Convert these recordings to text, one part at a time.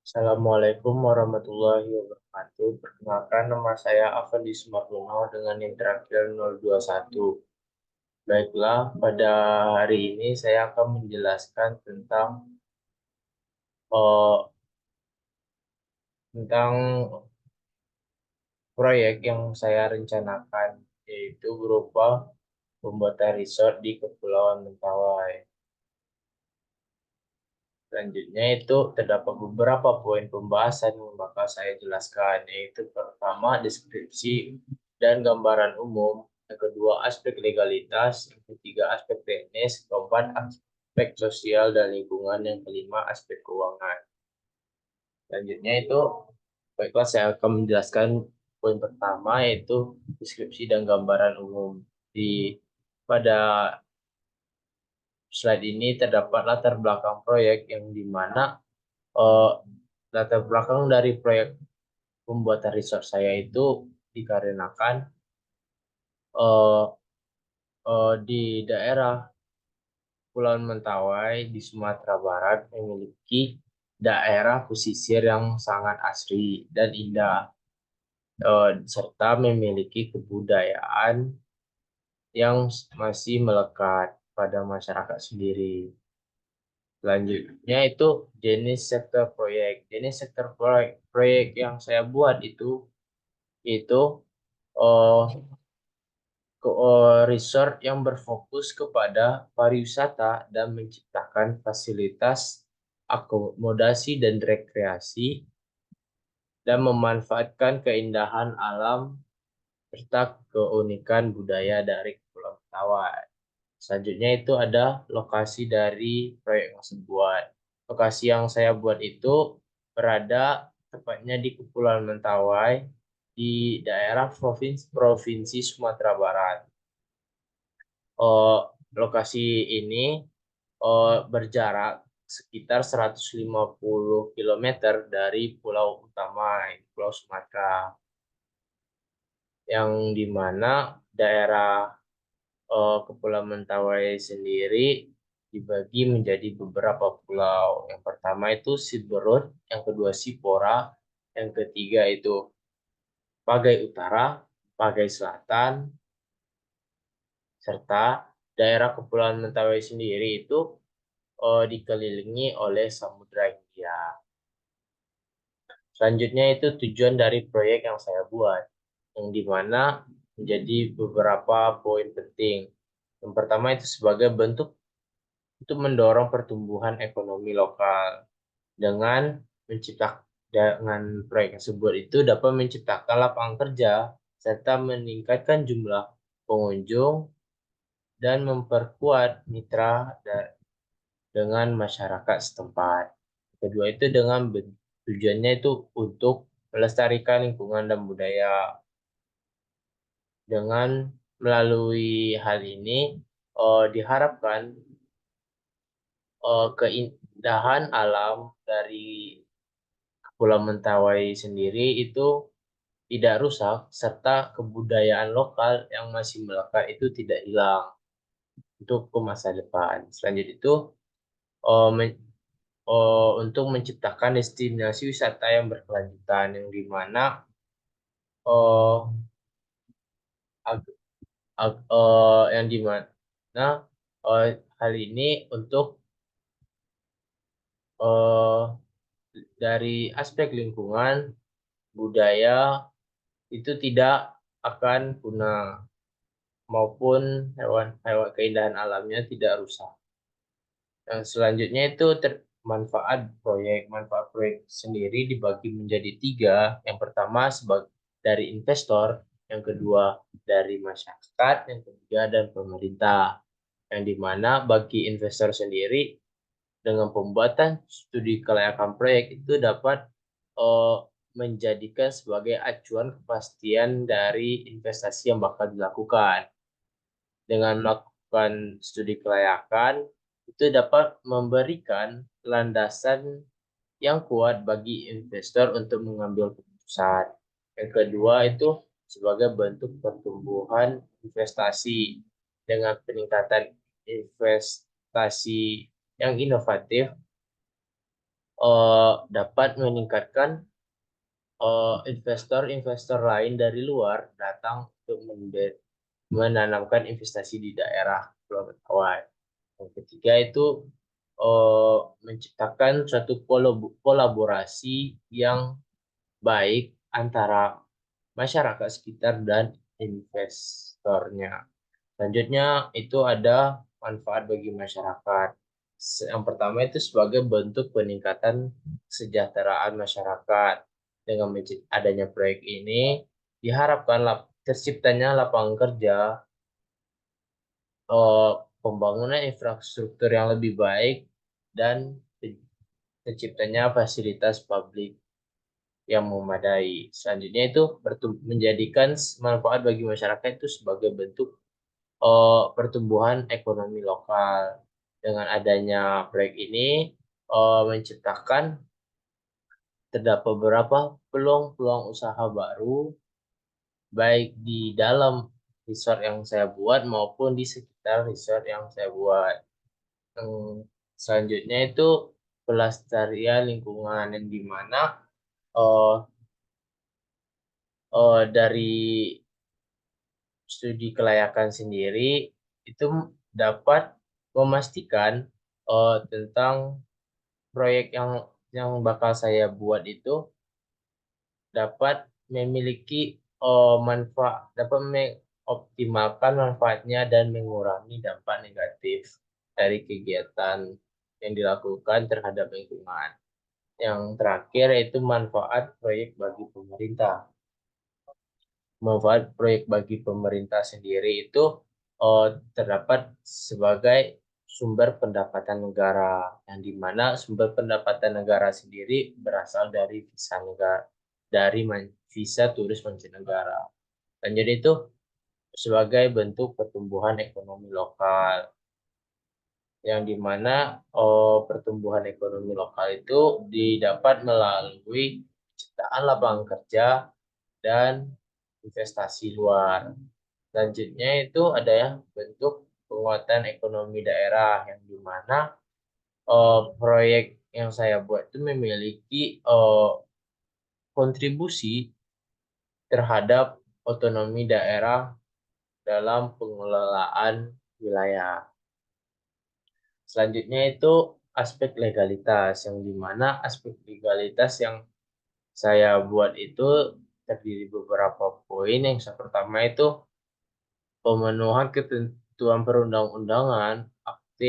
Assalamualaikum warahmatullahi wabarakatuh. Perkenalkan, nama saya Afandi Sumardono dengan NIM terakhir 021. Baiklah, pada hari ini saya akan menjelaskan eh, tentang proyek yang saya rencanakan, yaitu berupa pembuatan resort di Kepulauan Mentawai. Selanjutnya itu terdapat beberapa poin pembahasan yang bakal saya jelaskan, yaitu pertama deskripsi dan gambaran umum, yang kedua aspek legalitas, yang ketiga aspek teknis, keempat aspek sosial dan lingkungan, yang kelima aspek keuangan. Selanjutnya itu, baiklah saya akan menjelaskan poin pertama, yaitu deskripsi dan gambaran umum. Pada slide ini terdapat latar belakang proyek yang dimana eh, latar belakang dari proyek pembuatan resort saya itu dikarenakan eh, di daerah Pulau Mentawai di Sumatera Barat memiliki daerah pesisir yang sangat asri dan indah, serta memiliki kebudayaan yang masih melekat pada masyarakat sendiri. Selanjutnya itu jenis sektor proyek. Jenis sektor proyek yang saya buat itu eh, resort yang berfokus kepada pariwisata dan menciptakan fasilitas akomodasi dan rekreasi dan memanfaatkan keindahan alam serta keunikan budaya dari Pulau Mentawai. Selanjutnya itu ada lokasi dari proyek tersebut. Lokasi yang saya buat itu berada tepatnya di Kepulauan Mentawai di daerah Provinsi Sumatera Barat. eh, Lokasi ini berjarak sekitar 150 kilometer dari pulau utama, Pulau Sumatera, yang dimana daerah Kepulauan Mentawai sendiri dibagi menjadi beberapa pulau. Yang pertama itu Siberut, yang kedua Sipora, yang ketiga itu Pagai Utara, Pagai Selatan, serta daerah Kepulauan Mentawai sendiri itu dikelilingi oleh Samudra Hindia. Selanjutnya itu tujuan dari proyek yang saya buat, yang dimana menjadi beberapa poin penting. Yang pertama itu sebagai bentuk untuk mendorong pertumbuhan ekonomi lokal dengan menciptakan dengan proyek tersebut itu dapat menciptakan lapangan kerja serta meningkatkan jumlah pengunjung dan memperkuat mitra dengan masyarakat setempat. Kedua itu tujuannya itu untuk melestarikan lingkungan dan budaya. Dengan melalui hal ini diharapkan keindahan alam dari Pulau Mentawai sendiri itu tidak rusak serta kebudayaan lokal yang masih melekat itu tidak hilang untuk ke masa depan. Selanjutnya itu eh, men- untuk menciptakan destinasi wisata yang berkelanjutan, yang dimana eh, ag- yang dimana hal ini untuk eh, dari aspek lingkungan budaya itu tidak akan punah maupun hewan-hewan keindahan alamnya tidak rusak. Yang selanjutnya itu manfaat proyek sendiri dibagi menjadi tiga. Yang pertama sebagai dari investor, yang kedua dari masyarakat, yang ketiga dan pemerintah. Yang dimana bagi investor sendiri dengan pembuatan studi kelayakan proyek itu dapat eh, menjadikan sebagai acuan kepastian dari investasi yang bakal dilakukan. Dengan melakukan studi kelayakan, itu dapat memberikan landasan yang kuat bagi investor untuk mengambil keputusan. Yang kedua itu sebagai bentuk pertumbuhan investasi dengan peningkatan investasi yang inovatif dapat meningkatkan investor-investor lain dari luar datang untuk menanamkan investasi di daerah Pulau Mentawai. Yang ketiga itu menciptakan suatu kolaborasi yang baik antara masyarakat sekitar dan investornya. Selanjutnya itu ada manfaat bagi masyarakat. Yang pertama itu sebagai bentuk peningkatan kesejahteraan masyarakat. Dengan adanya proyek ini diharapkan terciptanya lapangan kerja, eh, pembangunan infrastruktur yang lebih baik, dan terciptanya fasilitas publik yang memadai. Selanjutnya itu menjadikan manfaat bagi masyarakat itu sebagai bentuk pertumbuhan ekonomi lokal. Dengan adanya proyek ini menciptakan terdapat beberapa peluang-peluang usaha baru baik di dalam resort yang saya buat maupun di sekitar resort yang saya buat. Selanjutnya itu pelestarian lingkungan yang dimana eh, dari studi kelayakan sendiri itu dapat memastikan tentang proyek yang bakal saya buat itu dapat memiliki dapat mengoptimalkan manfaatnya dan mengurangi dampak negatif dari kegiatan yang dilakukan terhadap lingkungan. Yang terakhir yaitu manfaat proyek bagi pemerintah. Manfaat proyek bagi pemerintah sendiri itu terdapat sebagai sumber pendapatan negara, yang dimana sumber pendapatan negara sendiri berasal dari visa negara, dari visa turis mancanegara. Dan jadi itu sebagai bentuk pertumbuhan ekonomi lokal, yang dimana pertumbuhan ekonomi lokal itu didapat melalui penciptaan lapangan kerja dan investasi luar. Selanjutnya itu ada ya bentuk penguatan ekonomi daerah, yang dimana proyek yang saya buat itu memiliki kontribusi terhadap otonomi daerah dalam pengelolaan wilayah. Selanjutnya itu aspek legalitas, yang dimana aspek legalitas yang saya buat itu terdiri beberapa poin. Yang pertama itu pemenuhan ketentuan perundang-undangan, akte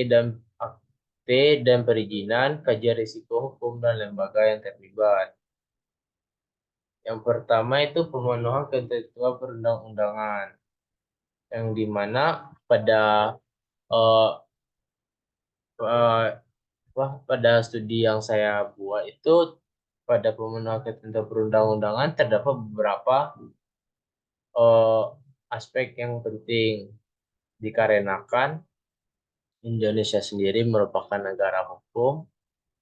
dan perizinan, kajian risiko hukum dan lembaga yang terlibat. Yang pertama itu pemenuhan ketentuan perundang-undangan, yang dimana pada eh, eh, pada studi yang saya buat itu pada pemenuhan ketentuan perundang-undangan terdapat beberapa eh, aspek yang penting, dikarenakan Indonesia sendiri merupakan negara hukum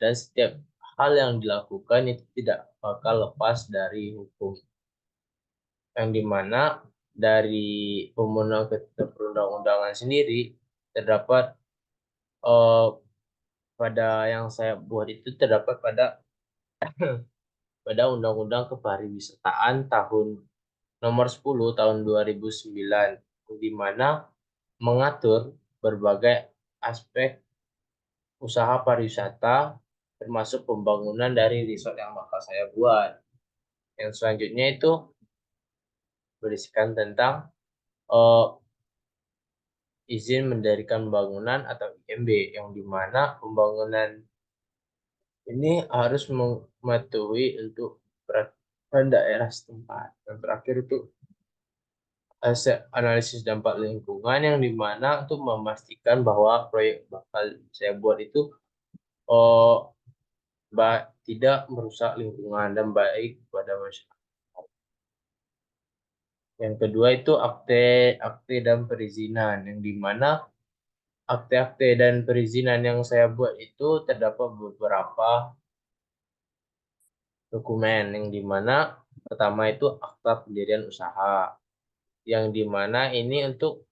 dan setiap hal yang dilakukan itu tidak bakal lepas dari hukum, yang dimana dari pemenuhan ketentuan perundang-undangan sendiri terdapat eh, pada yang saya buat itu terdapat pada Undang-Undang Kepariwisataan tahun nomor 10 tahun 2009, di mana mengatur berbagai aspek usaha pariwisata termasuk pembangunan dari resort yang bakal saya buat. Yang selanjutnya itu berisikan tentang eh, izin mendirikan bangunan atau IMB, yang dimana pembangunan ini harus mematuhi untuk peraturan daerah setempat. Yang terakhir itu analisis dampak lingkungan, yang dimana untuk memastikan bahwa proyek bakal saya buat itu oh, tidak merusak lingkungan dan baik pada masyarakat. Yang kedua itu akte dan perizinan, yang dimana akte-akte dan perizinan yang saya buat itu terdapat beberapa dokumen, yang dimana pertama itu akta pendirian usaha, yang dimana ini untuk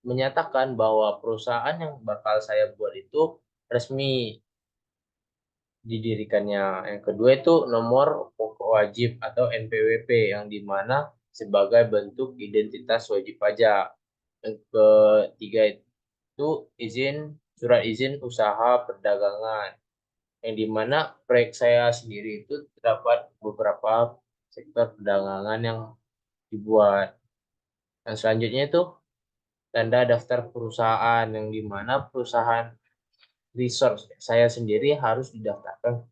menyatakan bahwa perusahaan yang bakal saya buat itu resmi didirikannya. Yang kedua itu nomor pokok wajib atau NPWP yang dimana sebagai bentuk identitas wajib pajak. Yang ketiga itu surat izin usaha perdagangan yang dimana proyek saya sendiri itu terdapat beberapa sektor perdagangan yang dibuat. Dan selanjutnya itu tanda daftar perusahaan yang dimana perusahaan resource saya sendiri harus didaftarkan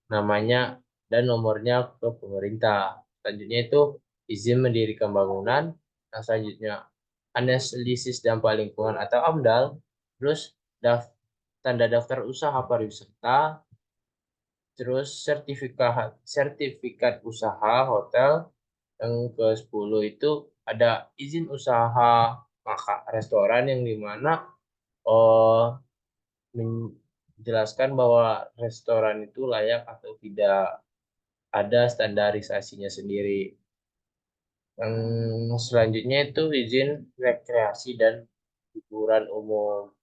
namanya dan nomornya ke pemerintah. Selanjutnya itu izin mendirikan bangunan. Yang selanjutnya analisis dampak lingkungan atau AMDAL. Terus tanda daftar usaha pariwisata. Terus sertifikat usaha hotel. Yang ke-10 itu ada izin usaha restoran yang dimana oh, menjelaskan bahwa restoran itu layak atau tidak, ada standarisasinya sendiri. Yang selanjutnya itu izin rekreasi dan hiburan umum.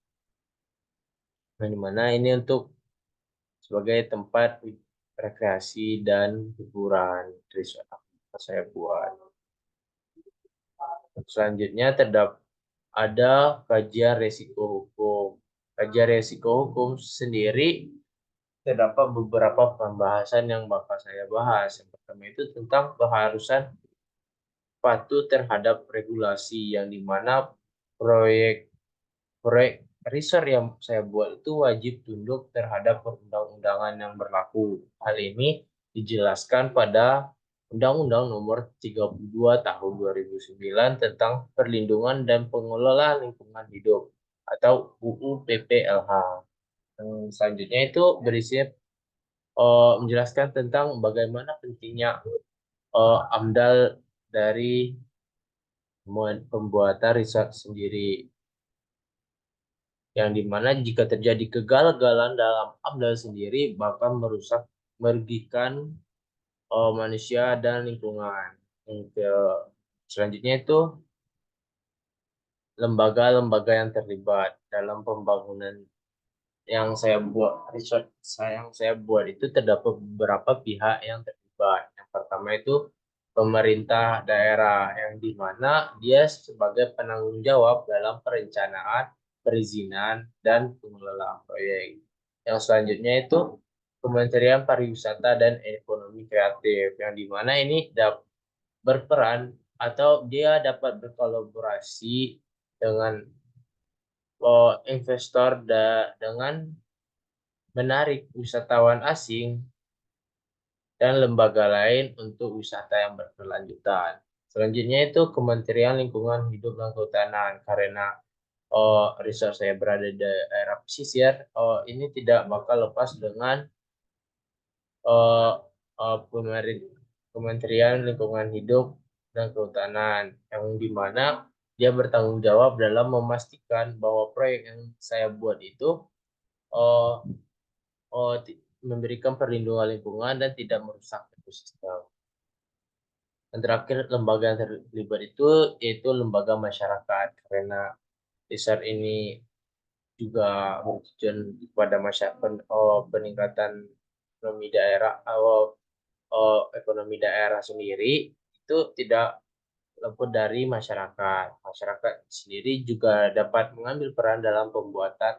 Nah, di mana ini untuk sebagai tempat rekreasi dan hiburan resort yang saya buat. Selanjutnya ada kajian resiko hukum. Kajian resiko hukum sendiri terdapat beberapa pembahasan yang bakal saya bahas. Yang pertama itu tentang keharusan patuh terhadap regulasi yang dimana proyek proyek riset yang saya buat itu wajib tunduk terhadap perundang-undangan yang berlaku. Hal ini dijelaskan pada Undang-Undang Nomor 32 Tahun 2009 tentang Perlindungan dan Pengelolaan Lingkungan Hidup atau UU PPLH. Selanjutnya itu berisi menjelaskan tentang bagaimana pentingnya AMDAL dari pembuatan riset sendiri, yang dimana jika terjadi kegagalan dalam AMDAL sendiri bakal merugikan manusia dan lingkungan. Selanjutnya itu lembaga-lembaga yang terlibat dalam pembangunan yang saya buat, riset yang saya buat itu terdapat beberapa pihak yang terlibat. Yang pertama itu pemerintah daerah yang dimana dia sebagai penanggung jawab dalam perencanaan, perizinan, dan pengelolaan proyek. Yang selanjutnya itu Kementerian Pariwisata dan Ekonomi Kreatif yang dimana ini berperan atau dia dapat berkolaborasi dengan investor dengan menarik wisatawan asing dan lembaga lain untuk wisata yang berkelanjutan. Selanjutnya itu Kementerian Lingkungan Hidup dan Kehutanan, karena resort saya berada di daerah pesisir, ini tidak bakal lepas dengan uh, Kementerian Lingkungan Hidup dan Kehutanan, yang dimana dia bertanggung jawab dalam memastikan bahwa proyek yang saya buat itu uh, uh, memberikan perlindungan lingkungan dan tidak merusak ekosistem. Dan terakhir, lembaga yang terlibat itu yaitu lembaga masyarakat, karena riset ini juga bertujuan kepada masyarakat, peningkatan ekonomi daerah atau ekonomi daerah sendiri itu tidak luput dari masyarakat. Masyarakat sendiri juga dapat mengambil peran dalam pembuatan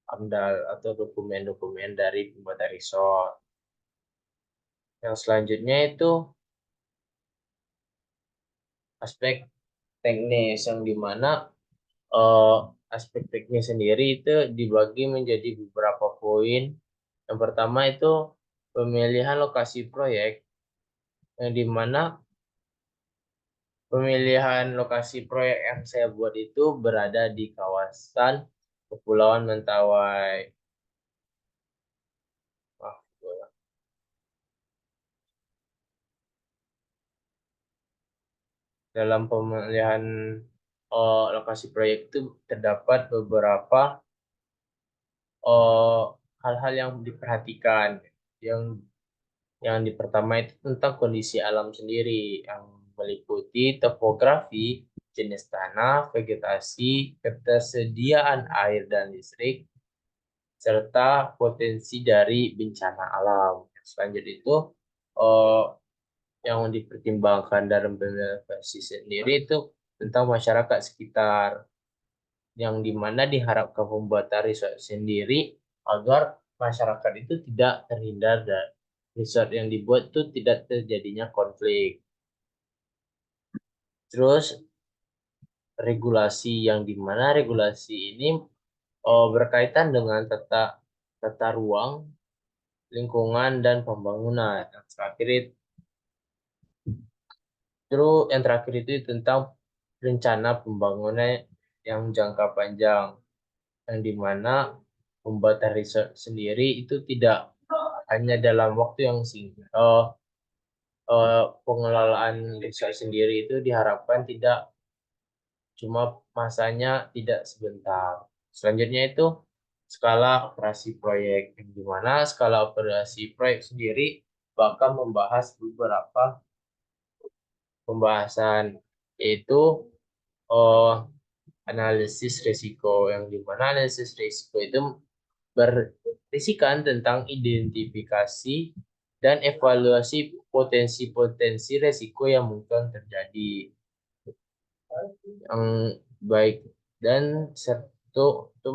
AMDAL atau dokumen-dokumen dari pembuatan resort. Yang selanjutnya itu aspek teknis, yang dimana eh, aspek teknis sendiri itu dibagi menjadi beberapa poin. Yang pertama itu pemilihan lokasi proyek, yang dimana pemilihan lokasi proyek yang saya buat itu berada di kawasan Kepulauan Mentawai. Maaf, dalam pemilihan lokasi proyek itu terdapat beberapa eh, hal-hal yang diperhatikan. Yang pertama itu tentang kondisi alam sendiri, yang meliputi topografi, jenis tanah, vegetasi, ketersediaan air dan listrik, serta potensi dari bencana alam. Selanjutnya itu eh, yang dipertimbangkan dalam investasi sendiri itu tentang masyarakat sekitar, yang dimana diharapkan pembuatan resort sendiri agar masyarakat itu tidak terhindar dari resort yang dibuat itu tidak terjadinya konflik. Terus regulasi, yang dimana regulasi ini berkaitan dengan tata tata ruang, lingkungan, dan pembangunan. Yang terakhir itu tentang rencana pembangunan yang jangka panjang, yang dimana pembuatan resort sendiri itu tidak hanya dalam waktu yang singkat. Pengelolaan resort sendiri itu diharapkan tidak cuma masanya tidak sebentar. Selanjutnya itu skala operasi proyek, yang dimana skala operasi proyek sendiri bakal membahas beberapa pembahasan, yaitu eh, analisis risiko, yang dimana analisis risiko itu berisikan tentang identifikasi dan evaluasi potensi-potensi risiko yang mungkin terjadi, yang baik, dan satu itu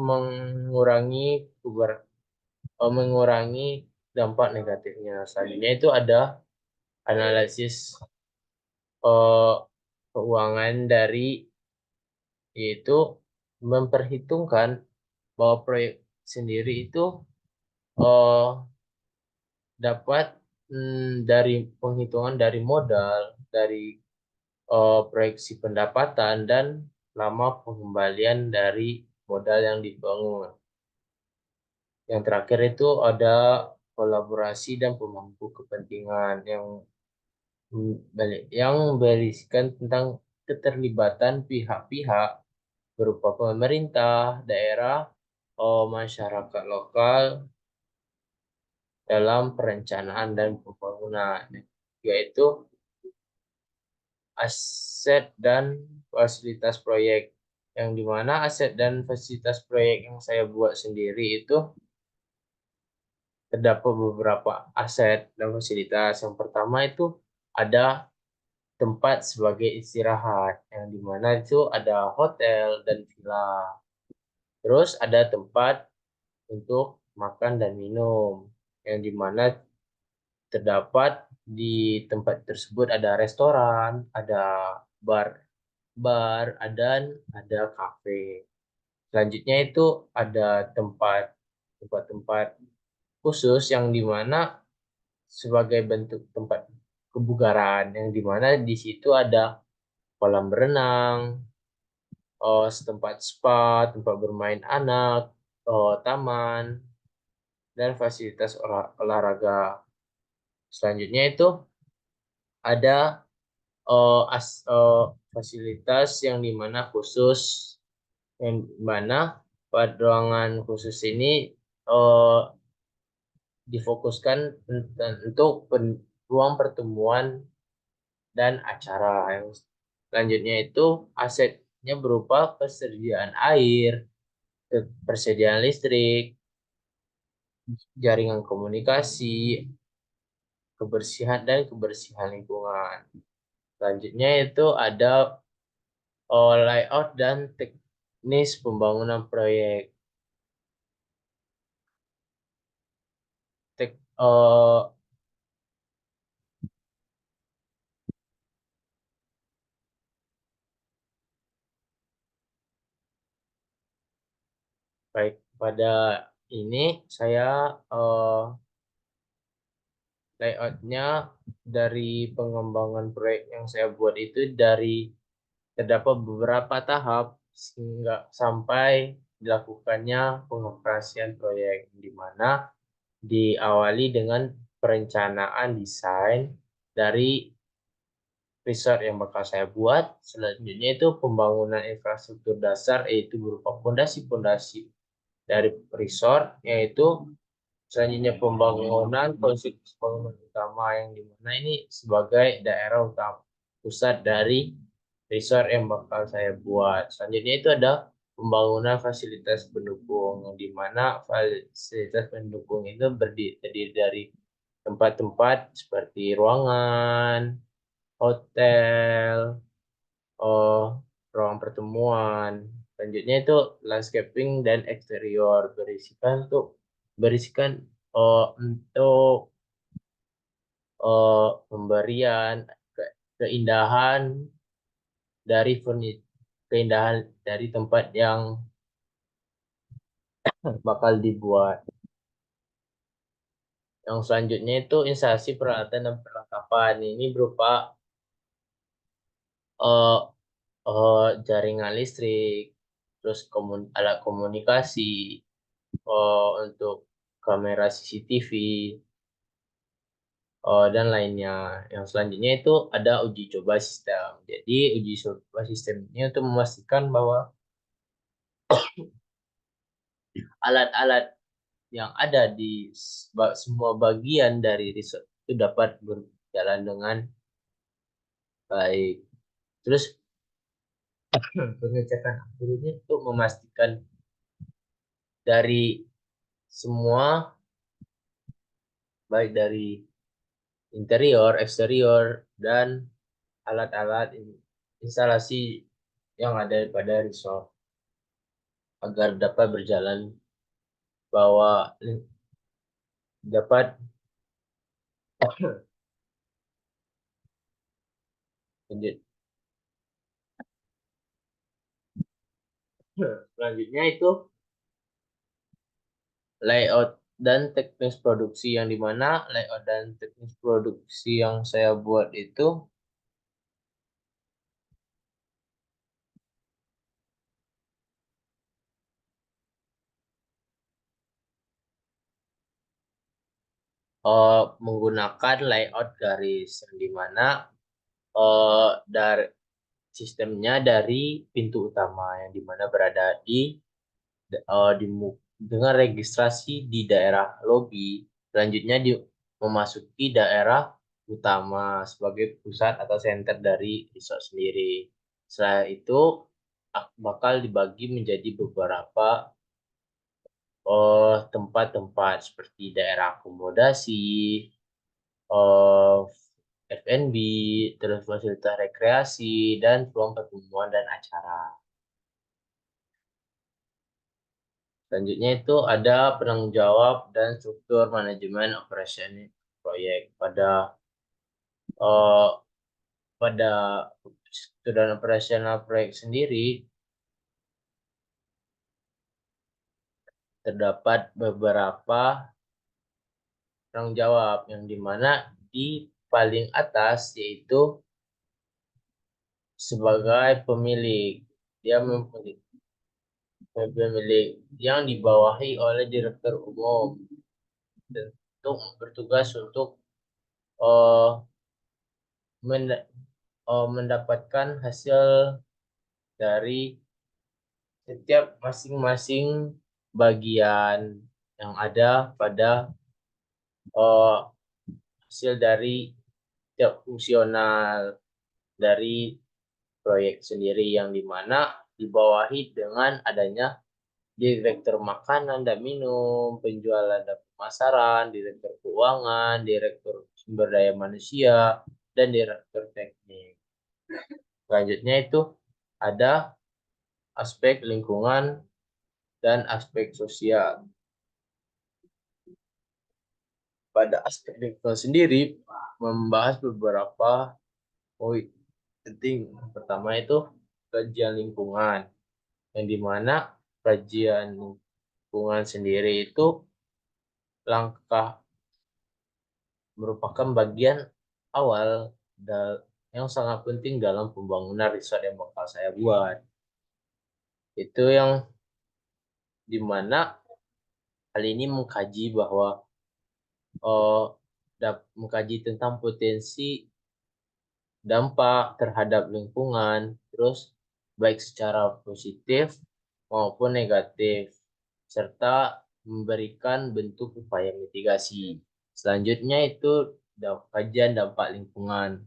mengurangi dampak negatifnya. Selanjutnya itu ada analisis eh, keuangan dari, yaitu memperhitungkan bahwa proyek sendiri itu eh, dapat dari penghitungan dari modal, dari proyeksi pendapatan, dan lama pengembalian dari modal yang dibangun. Yang terakhir itu ada kolaborasi dan pemangku kepentingan, yang berisikan tentang keterlibatan pihak-pihak berupa pemerintah, daerah, masyarakat lokal dalam perencanaan dan pembangunan, yaitu aset dan fasilitas proyek. Yang dimana aset dan fasilitas proyek yang saya buat sendiri itu terdapat beberapa aset dan fasilitas. Yang pertama itu ada tempat sebagai istirahat, yang dimana itu ada hotel dan villa. Terus ada tempat untuk makan dan minum, yang dimana terdapat di tempat tersebut ada restoran, ada bar, ada kafe. Selanjutnya itu ada tempat-tempat khusus, yang dimana sebagai bentuk tempat kebugaran, yang dimana di situ ada kolam berenang, setempat spa, tempat bermain anak, taman, dan fasilitas olahraga. Selanjutnya itu ada fasilitas yang dimana khusus, yang mana pada ruangan khusus ini eh, difokuskan untuk ruang pertemuan dan acara. Yang selanjutnya itu asetnya berupa persediaan air, persediaan listrik, jaringan komunikasi, kebersihan, dan kebersihan lingkungan. Selanjutnya itu ada layout dan teknis pembangunan proyek. Tek, eh, Baik, pada ini saya eh, layoutnya dari pengembangan proyek yang saya buat itu terdapat beberapa tahap sehingga sampai dilakukannya pengoperasian proyek, di mana diawali dengan perencanaan desain dari resort yang bakal saya buat. Selanjutnya itu pembangunan infrastruktur dasar, yaitu berupa fondasi-fondasi dari resort, yaitu selanjutnya pembangunan konstruksi bangunan utama, yang dimana ini sebagai daerah utama pusat dari resort yang bakal saya buat. Selanjutnya itu ada pembangunan fasilitas pendukung, di mana fasilitas pendukung itu terdiri dari tempat-tempat seperti ruangan, hotel, ruang pertemuan. Selanjutnya itu landscaping dan eksterior berisikan untuk pemberian keindahan keindahan dari tempat yang bakal dibuat. Yang selanjutnya itu instalasi peralatan dan perlengkapan. Ini berupa eh, jaringan listrik, terus alat komunikasi, untuk kamera CCTV, dan lainnya. Yang selanjutnya itu ada uji coba sistem. Jadi uji coba sistem ini untuk memastikan bahwa alat-alat yang ada di semua bagian dari resort itu dapat berjalan dengan baik. Terus pengecekan akhirnya untuk memastikan dari semua, baik dari interior, eksterior, dan alat-alat instalasi yang ada pada resort agar dapat berjalan, bahwa dapat selanjutnya itu layout dan teknis produksi, yang dimana layout dan teknis produksi yang saya buat itu menggunakan layout garis, yang dimana dari sistemnya dari pintu utama yang dimana berada dengan registrasi di daerah lobi, selanjutnya memasuki daerah utama sebagai pusat atau center dari resort sendiri. Setelah itu bakal dibagi menjadi beberapa tempat-tempat seperti daerah akomodasi, eh, F&B, terus fasilitas rekreasi, dan ruang pertemuan dan acara. Selanjutnya itu ada penanggung jawab dan struktur manajemen operasi proyek. Eh, pada struktur dan operasional proyek sendiri terdapat beberapa penanggung jawab, yang dimana di paling atas yaitu sebagai pemilik. Dia pemilik yang dibawahi oleh direktur umum, untuk bertugas untuk eh, mendapatkan hasil dari setiap masing-masing bagian yang ada pada eh, hasil dari setiap fungsional dari proyek sendiri, yang dimana dibawahi dengan adanya direktur makanan dan minum, penjualan dan pemasaran, direktur keuangan, direktur sumber daya manusia, dan direktur teknik. Selanjutnya itu ada aspek lingkungan dan aspek sosial. Pada aspek lingkungan sendiri membahas beberapa poin penting. Pertama itu kajian lingkungan, yang dimana kajian lingkungan sendiri itu langkah merupakan bagian awal yang sangat penting dalam pembangunan resort yang bakal saya buat. Itu yang dimana hal ini mengkaji bahwa uh, mengkaji tentang potensi dampak terhadap lingkungan, terus baik secara positif maupun negatif, serta memberikan bentuk upaya mitigasi. Selanjutnya itu kajian dampak lingkungan.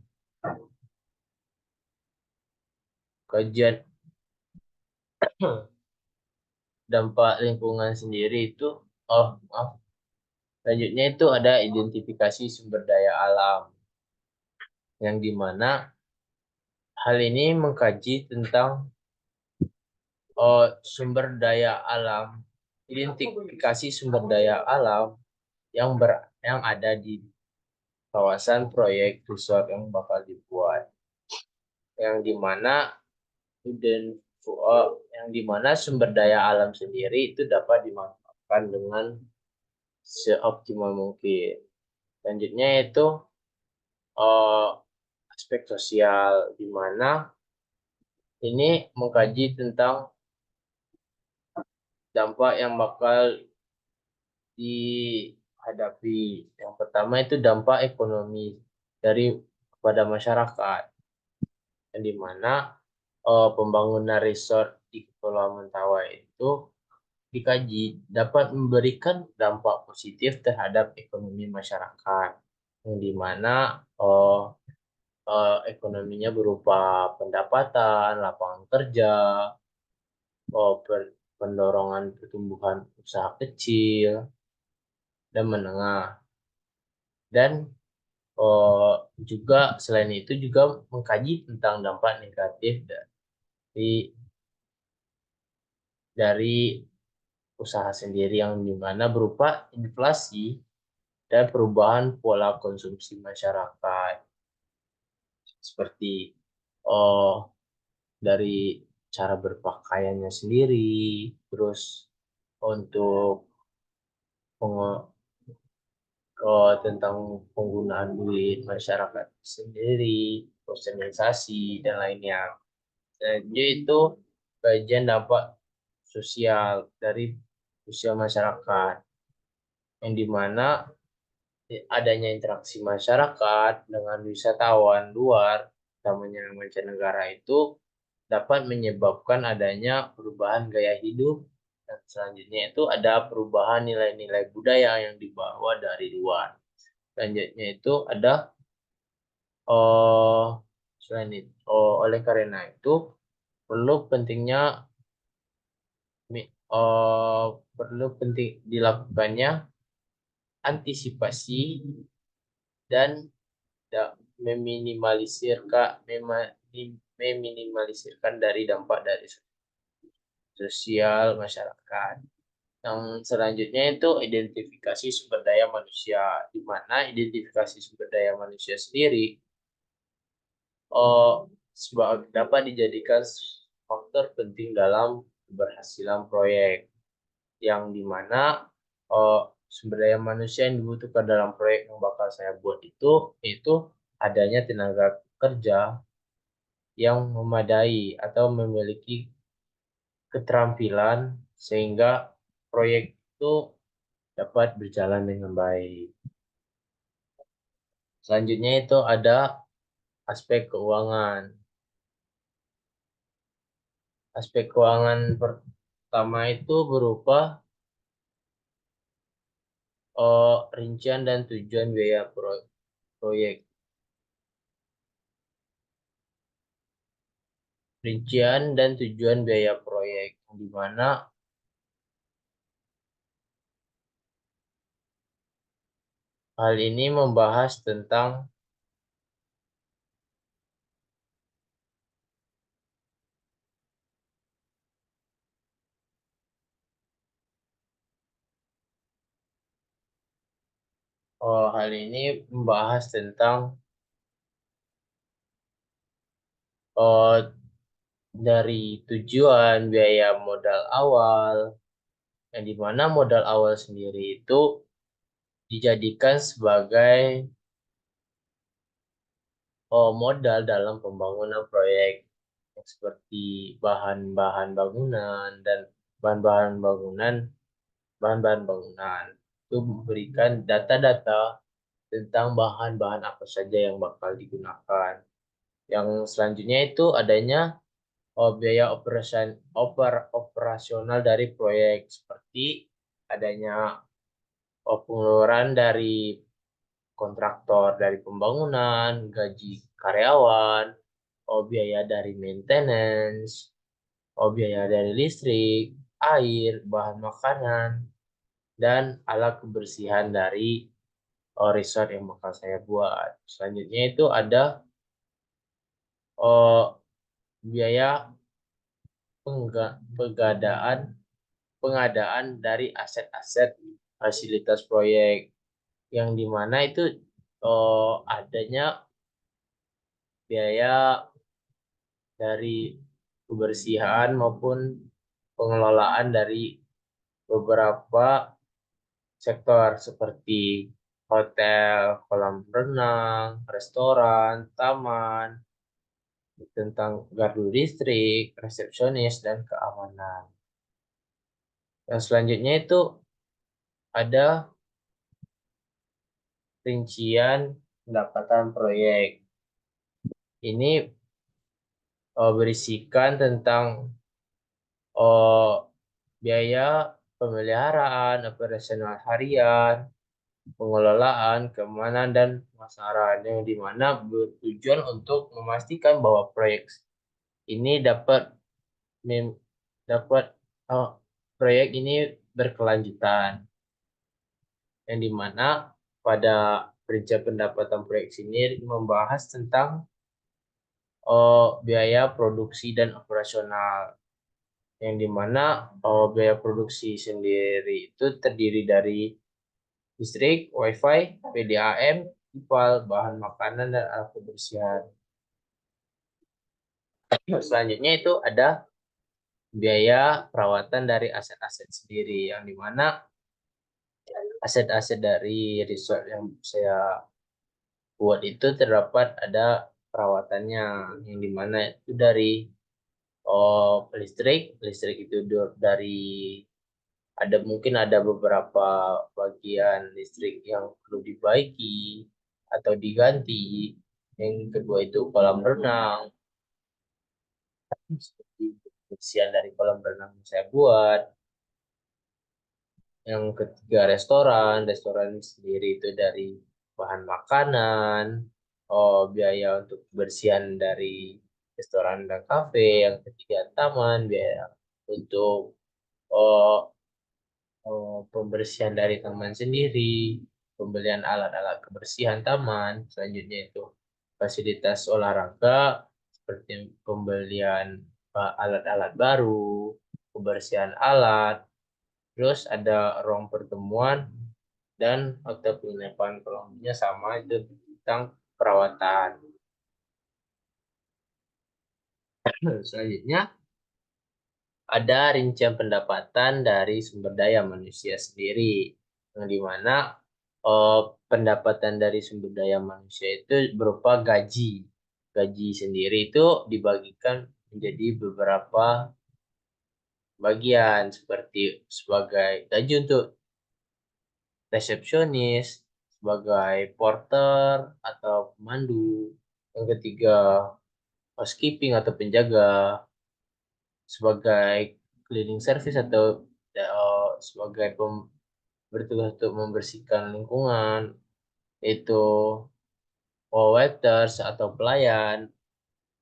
Kajian dampak lingkungan sendiri itu, maaf, selanjutnya itu ada identifikasi sumber daya alam, yang dimana hal ini mengkaji tentang sumber daya alam, identifikasi sumber daya alam yang ada di kawasan proyek resort yang bakal dibuat, yang dimana yang dimana sumber daya alam sendiri itu dapat dimanfaatkan dengan seoptimal mungkin. Selanjutnya itu uh, aspek sosial, di mana ini mengkaji tentang dampak yang bakal dihadapi. Yang pertama itu dampak ekonomi kepada masyarakat, yang dimana pembangunan resort di Kepulauan Mentawai itu dikaji dapat memberikan dampak positif terhadap ekonomi masyarakat, yang dimana ekonominya berupa pendapatan, lapangan kerja, pendorongan pertumbuhan usaha kecil dan menengah, dan juga selain itu juga mengkaji tentang dampak negatif dari usaha sendiri, yang dimana berupa inflasi dan perubahan pola konsumsi masyarakat, seperti oh dari cara berpakaiannya sendiri, terus untuk tentang penggunaan duit masyarakat sendiri, sosialisasi dan lainnya. Jadi itu kajian dampak sosial dari sosial masyarakat, yang dimana adanya interaksi masyarakat dengan wisatawan luar, utamanya mancanegara, itu dapat menyebabkan adanya perubahan gaya hidup, dan selanjutnya itu ada perubahan nilai-nilai budaya yang dibawa dari luar. Selanjutnya itu ada oh selain itu, oleh karena itu perlu pentingnya perlu penting dilakukannya antisipasi dan meminimalisirkan dari dampak dari sosial masyarakat. Yang selanjutnya itu identifikasi sumber daya manusia, di mana identifikasi sumber daya manusia sendiri dapat dijadikan faktor penting dalam keberhasilan proyek, yang dimana sumber daya manusia yang dibutuhkan dalam proyek yang bakal saya buat itu adanya tenaga kerja yang memadai atau memiliki keterampilan sehingga proyek itu dapat berjalan dengan baik. Selanjutnya itu ada aspek keuangan. Aspek keuangan pertama itu berupa rincian dan tujuan biaya proyek. Rincian dan tujuan biaya proyek, di mana hal ini membahas tentang hal ini membahas tentang dari tujuan biaya modal awal, yang dimana modal awal sendiri itu dijadikan sebagai modal dalam pembangunan proyek, seperti bahan-bahan bangunan dan bahan-bahan bangunan bahan-bahan bangunan itu memberikan data-data tentang bahan-bahan apa saja yang bakal digunakan. Yang selanjutnya itu adanya biaya operasional dari proyek, seperti adanya pengeluaran dari kontraktor dari pembangunan, gaji karyawan, biaya dari maintenance, biaya dari listrik, air, bahan makanan, dan alat kebersihan dari resort yang bakal saya buat. Selanjutnya itu ada eh, biaya pengadaan dari aset-aset fasilitas proyek yang dimana itu adanya biaya dari kebersihan maupun pengelolaan dari beberapa sektor seperti hotel, kolam renang, restoran, taman, tentang gardu listrik, resepsionis, dan keamanan. Yang selanjutnya itu ada rincian pendapatan proyek. Ini berisikan tentang biaya pemeliharaan, operasional harian, pengelolaan, keamanan, dan pemasaran yang dimana bertujuan untuk memastikan bahwa proyek ini dapat uh, proyek ini berkelanjutan yang dimana pada perincian pendapatan proyek ini membahas tentang biaya produksi dan operasional yang dimana biaya produksi sendiri itu terdiri dari listrik, wifi, PDAM, ipal, bahan makanan, dan alat kebersihan. Selanjutnya itu ada biaya perawatan dari aset-aset sendiri yang dimana aset-aset dari resort yang saya buat itu terdapat ada perawatannya yang dimana itu dari listrik itu dari mungkin ada beberapa bagian listrik yang perlu dibaiki atau diganti. Yang kedua itu kolam renang, seperti kebersihan dari kolam renang yang saya buat. Yang ketiga restoran sendiri itu dari bahan makanan, biaya untuk kebersihan dari restoran dan kafe. Yang ketiga taman, biaya untuk oh, pembersihan dari taman sendiri, pembelian alat-alat kebersihan taman, selanjutnya itu fasilitas olahraga seperti pembelian alat-alat baru, kebersihan alat, terus ada ruang pertemuan dan hotel penginapan kolomnya sama itu tentang perawatan. Selanjutnya ada rincian pendapatan dari sumber daya manusia sendiri, yang dimana pendapatan dari sumber daya manusia itu berupa gaji. Gaji sendiri itu dibagikan menjadi beberapa bagian seperti sebagai gaji untuk resepsionis, sebagai porter atau pemandu. Yang ketiga, housekeeping atau penjaga, sebagai cleaning service atau sebagai bertugas untuk membersihkan lingkungan, itu waiters atau pelayan.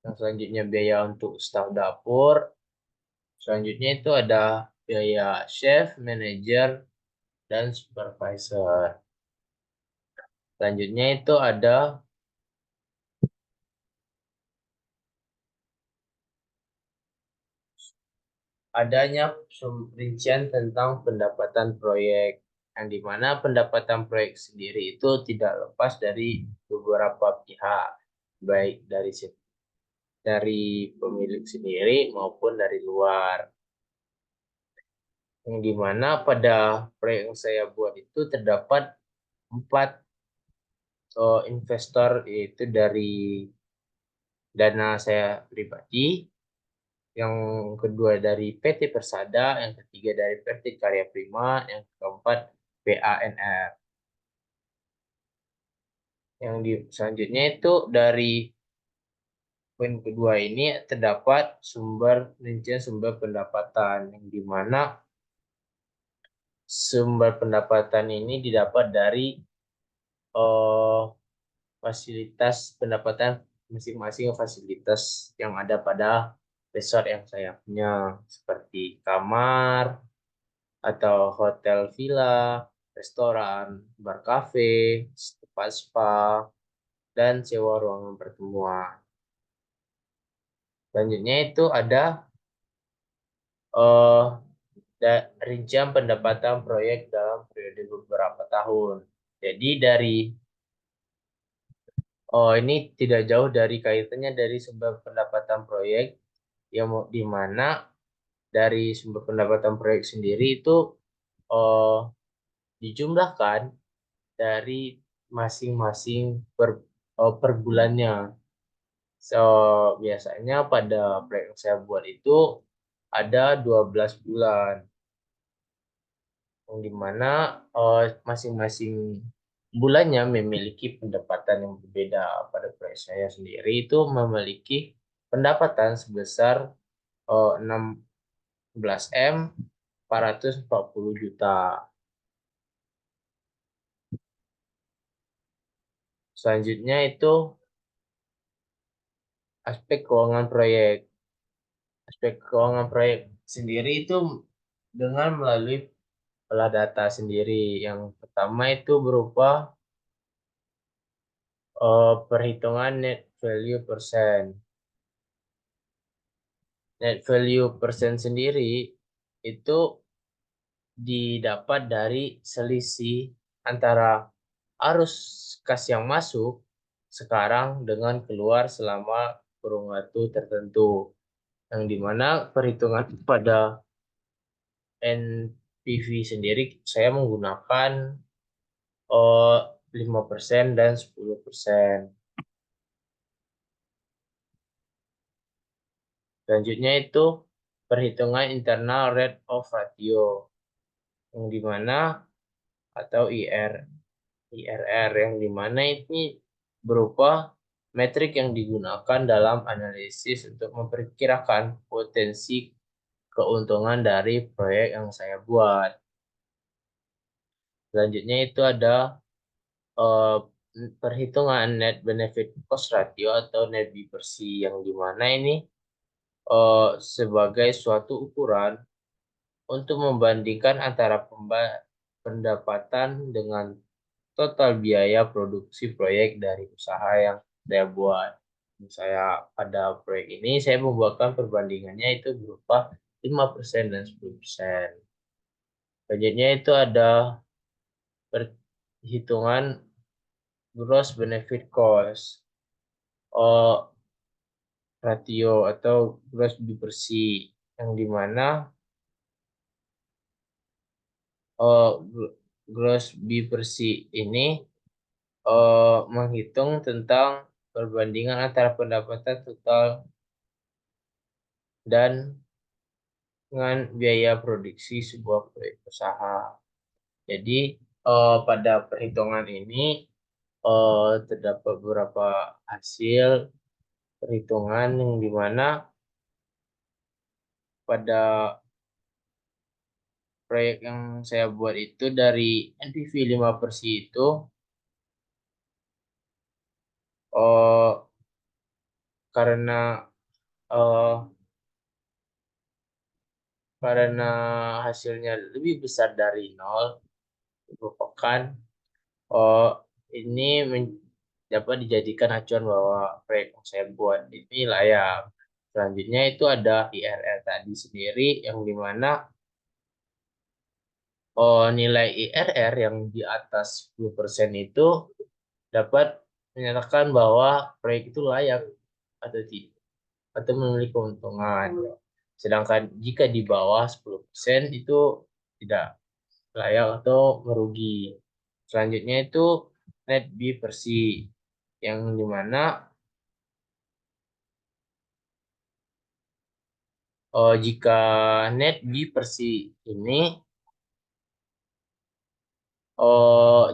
Yang selanjutnya biaya untuk staf dapur. Selanjutnya itu ada biaya chef, manager, dan supervisor. Selanjutnya itu ada adanya rincian tentang pendapatan proyek, yang dimana pendapatan proyek sendiri itu tidak lepas dari beberapa pihak, baik dari pemilik sendiri maupun dari luar. Yang dimana pada proyek yang saya buat itu terdapat 4 investor, yaitu dari dana saya pribadi, yang kedua dari PT Persada, yang ketiga dari PT Karya Prima, yang keempat PANR. Selanjutnya itu dari poin kedua ini terdapat rincian sumber pendapatan, yang dimana sumber pendapatan ini didapat dari eh, fasilitas pendapatan masing-masing fasilitas yang ada pada resort yang saya punya, seperti kamar, atau hotel villa, restoran, bar cafe, tempat spa, dan sewa ruangan pertemuan. Selanjutnya itu ada eh, rincian pendapatan proyek dalam periode beberapa tahun. Jadi ini tidak jauh dari kaitannya dari sumber pendapatan proyek yang di mana dari sumber pendapatan proyek sendiri itu eh, dijumlahkan dari masing-masing per bulannya. So, biasanya pada proyek yang saya buat itu ada 12 bulan, yang dimana masing-masing bulannya memiliki pendapatan yang berbeda. Pada proyek saya sendiri itu memiliki pendapatan sebesar 16 M 440 juta. Selanjutnya itu aspek keuangan proyek. Aspek keuangan proyek sendiri itu dengan melalui olah data sendiri. Yang pertama itu berupa perhitungan net value persen. Net value persen sendiri itu didapat dari selisih antara arus kas yang masuk sekarang dengan keluar selama kurun waktu tertentu. Yang dimana perhitungan pada NPV sendiri saya menggunakan eh, 5% dan 10%. Selanjutnya itu perhitungan internal rate of ratio, yang dimana atau IRR, yang dimana ini berupa metrik yang digunakan dalam analisis untuk memperkirakan potensi keuntungan dari proyek yang saya buat. Selanjutnya itu ada eh, perhitungan net benefit cost ratio atau net B per C, yang dimana ini sebagai suatu ukuran untuk membandingkan antara pendapatan dengan total biaya produksi proyek dari usaha yang saya buat. Saya pada proyek ini saya membuatkan perbandingannya itu berupa 5% dan 10%. Selanjutnya itu ada perhitungan gross benefit cost ratio atau gross B per C, yang dimana uh, gross B per C ini menghitung tentang perbandingan antara pendapatan total dan dengan biaya produksi sebuah proyek usaha. Jadi pada perhitungan ini terdapat beberapa hasil perhitungan yang dimana pada proyek yang saya buat itu dari NPV 5% itu eh, karena eh, karena hasilnya lebih besar dari nol, merupakan oh ini dapat dijadikan acuan bahwa proyek yang saya buat ini layak. Selanjutnya itu ada IRR tadi sendiri, yang dimana nilai IRR yang di atas 10% itu dapat menyatakan bahwa proyek itu layak atau tidak, atau memiliki keuntungan. Sedangkan jika di bawah 10% itu tidak layak atau merugi. Selanjutnya itu net B per C, yang dimana jika net B per C ini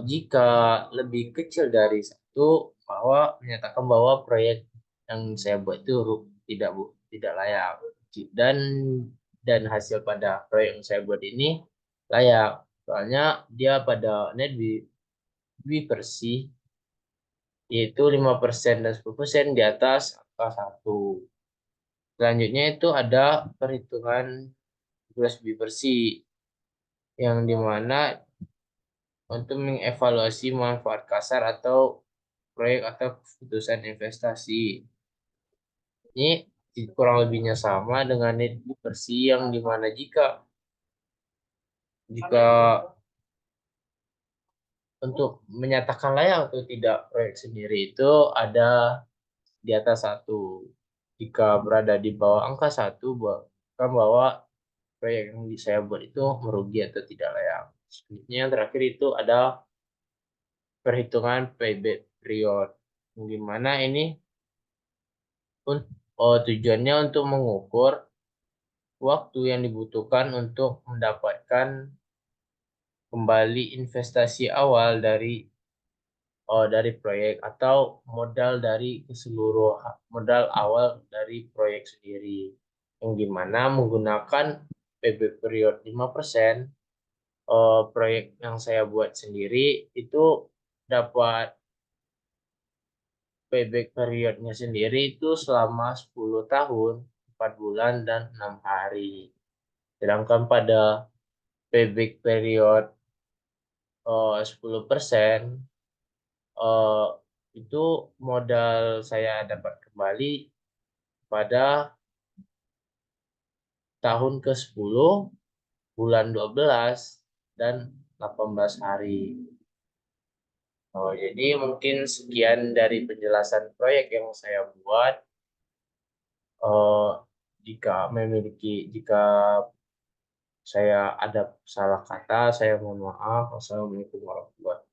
jika lebih kecil dari satu, bahwa menyatakan bahwa proyek yang saya buat itu tidak layak, dan hasil pada proyek yang saya buat ini layak, soalnya dia pada net B per C yaitu 5% dan 10% di atas angka 1. Selanjutnya itu ada perhitungan plus B bersih, yang dimana untuk mengevaluasi manfaat kasar atau proyek atau keputusan investasi. Ini kurang lebihnya sama dengan net bersih, yang dimana jika untuk menyatakan layak atau tidak proyek sendiri itu ada di atas satu. Jika berada di bawah angka satu, bukan bahwa proyek yang saya buat itu merugi atau tidak layak. Selanjutnya yang terakhir itu ada perhitungan payback period. Gimana ini tujuannya untuk mengukur waktu yang dibutuhkan untuk mendapatkan kembali investasi awal dari proyek atau modal awal dari proyek sendiri, yang dimana menggunakan payback period 5%. Proyek yang saya buat sendiri itu dapat payback periodnya sendiri itu selama 10 tahun, 4 bulan, dan 6 hari. Sedangkan pada payback period 10%, eh, itu modal saya dapat kembali pada tahun ke-10, bulan 12, dan 18 hari. Jadi mungkin sekian dari penjelasan proyek yang saya buat. Eh, jika saya ada salah kata, saya mohon maaf. Wassalamualaikum warahmatullahi wabarakatuh.